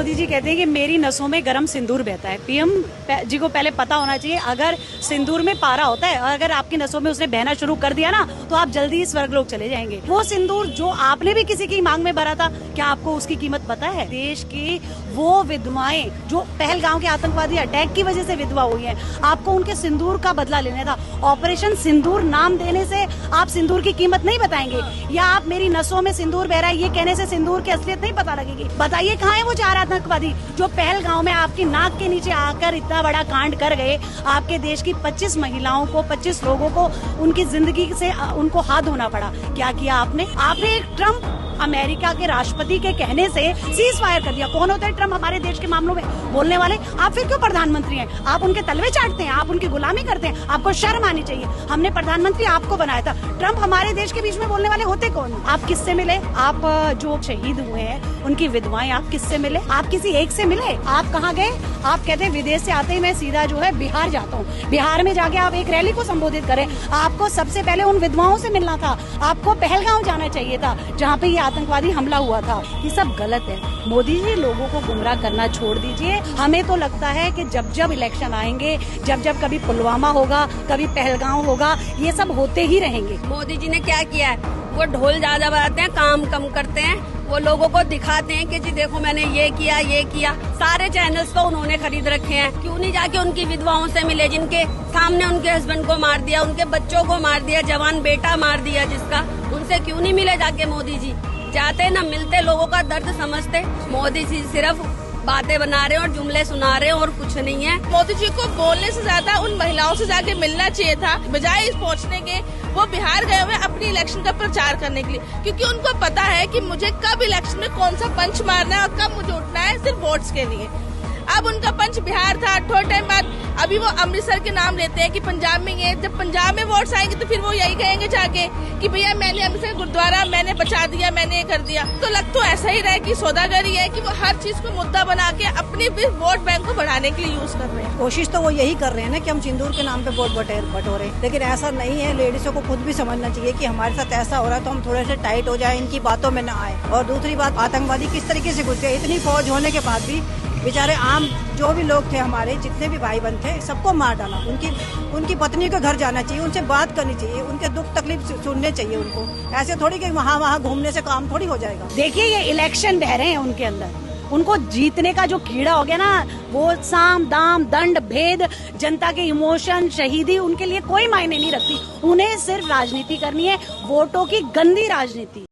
मोदी जी कहते हैं कि मेरी नसों में गरम सिंदूर बहता है। पीएम जी को पहले पता होना चाहिए, अगर सिंदूर में पारा होता है और अगर आपकी नसों में उसने बहना शुरू कर दिया ना, तो आप जल्दी ही स्वर्गलोक चले जाएंगे। वो सिंदूर जो आपने भी किसी की मांग में भरा था, क्या आपको उसकी कीमत पता है? देश की वो विधवाएं जो पहलगाम के आतंकवादी अटैक की वजह से विधवा हुई है, आपको उनके सिंदूर का बदला लेना था। ऑपरेशन सिंदूर नाम देने से आप सिंदूर की कीमत नहीं बताएंगे, या आप मेरी नसों में सिंदूर बह रहा है ये कहने से सिंदूर की असलियत नहीं पता लगेगी। बताइए कहाँ है वो 4 आतंकवादी जो पहलगाम में आपकी नाक के नीचे आकर इतना बड़ा कांड कर गए? आपके देश की 25 महिलाओं को, 25 लोगों को उनकी जिंदगी से उनको हाथ धोना पड़ा। क्या किया आपने? आपने एक ट्रम्प अमेरिका के राष्ट्रपति के कहने से सीज फायर कर दिया। कौन होते हैं ट्रम्प हमारे देश के मामलों में बोलने वाले? आप फिर क्यों प्रधानमंत्री हैं? आप उनके तलवे चाटते हैं, आप उनकी गुलामी करते हैं। आपको शर्म आनी चाहिए। हमने प्रधानमंत्री आपको बनाया था। ट्रम्प हमारे देश के बीच में बोलने वाले होते कौन? आप किससे मिले? आप जो शहीद हुए हैं उनकी विधवाएं, आप किससे मिले? आप किसी एक से मिले? आप कहाँ गए? आप कहते हैं विदेश से आते ही मैं सीधा जो है बिहार जाता हूँ। बिहार में जाके आप एक रैली को संबोधित करें। आपको सबसे पहले उन विधवाओं से मिलना था। आपको पहलगाम जाना चाहिए था जहाँ पे ये आतंकवादी हमला हुआ था। ये सब गलत है। मोदी जी लोगों को गुमराह करना छोड़ दीजिए। हमें तो लगता है कि जब जब इलेक्शन आएंगे, जब जब कभी पुलवामा होगा, कभी पहलगाम होगा, ये सब होते ही रहेंगे। मोदी जी ने क्या किया है? वो ढोल ज्यादा बजाते हैं, काम कम करते हैं। वो लोगों को दिखाते हैं कि जी देखो मैंने ये किया। सारे चैनल्स को उन्होंने खरीद रखे हैं। क्यों नहीं जाके उनकी विधवाओं से मिले जिनके सामने उनके हस्बैंड को मार दिया, उनके बच्चों को मार दिया, जवान बेटा मार दिया जिसका? उनसे क्यों नहीं मिले जाके मोदी जी? जाते ना, मिलते, लोगों का दर्द समझते। मोदी जी सिर्फ बातें बना रहे हैं और जुमले सुना रहे हैं और कुछ नहीं है। मोदी जी को बोलने से ज्यादा उन महिलाओं से जाके मिलना चाहिए था, बजाय इस पहुंचने के। वो बिहार गए हुए अपनी इलेक्शन का प्रचार करने के लिए, क्योंकि उनको पता है कि मुझे कब इलेक्शन में कौन सा पंच मारना है और कब मुझे उठना है, सिर्फ वोट्स के लिए। अब उनका पंच बिहार था, थोड़े टाइम बाद अभी वो अमृतसर के नाम लेते हैं कि पंजाब में ये। जब पंजाब में वोट्स आएंगे तो फिर वो यही कहेंगे जाके कि भैया मैंने अमृतसर गुरुद्वारा मैंने बचा दिया, मैंने ये कर दिया। तो लग तो ऐसा ही रहा है कि सौदागरी है, कि वो हर चीज को मुद्दा बना के अपने वोट बैंक को बढ़ाने के लिए यूज कर रहे हैं। कोशिश तो वो यही कर रहे हैं ना कि हम सिंदूर के नाम पे वोट बटोरे, लेकिन ऐसा नहीं है। लेडीजों को खुद भी समझना चाहिए कि हमारे साथ ऐसा हो रहा है तो हम थोड़े से टाइट हो जाए, इनकी बातों में न आए। और दूसरी बात, आतंकवादी किस तरीके से घुस गए। इतनी फौज होने के बाद भी बेचारे आम जो भी लोग थे, हमारे जितने भी भाई बहन थे, सबको मार डाला। उनकी पत्नी के घर जाना चाहिए, उनसे बात करनी चाहिए, उनके दुख तकलीफ सुनने चाहिए उनको। ऐसे थोड़ी कि वहाँ घूमने से काम थोड़ी हो जाएगा। देखिए ये इलेक्शन बह रहे हैं उनके अंदर। उनको जीतने का जो कीड़ा हो गया ना, वो साम दाम दंड भेद, जनता के इमोशन, शहीदी, उनके लिए कोई मायने नहीं रखती। उन्हें सिर्फ राजनीति करनी है, वोटों की गंदी राजनीति।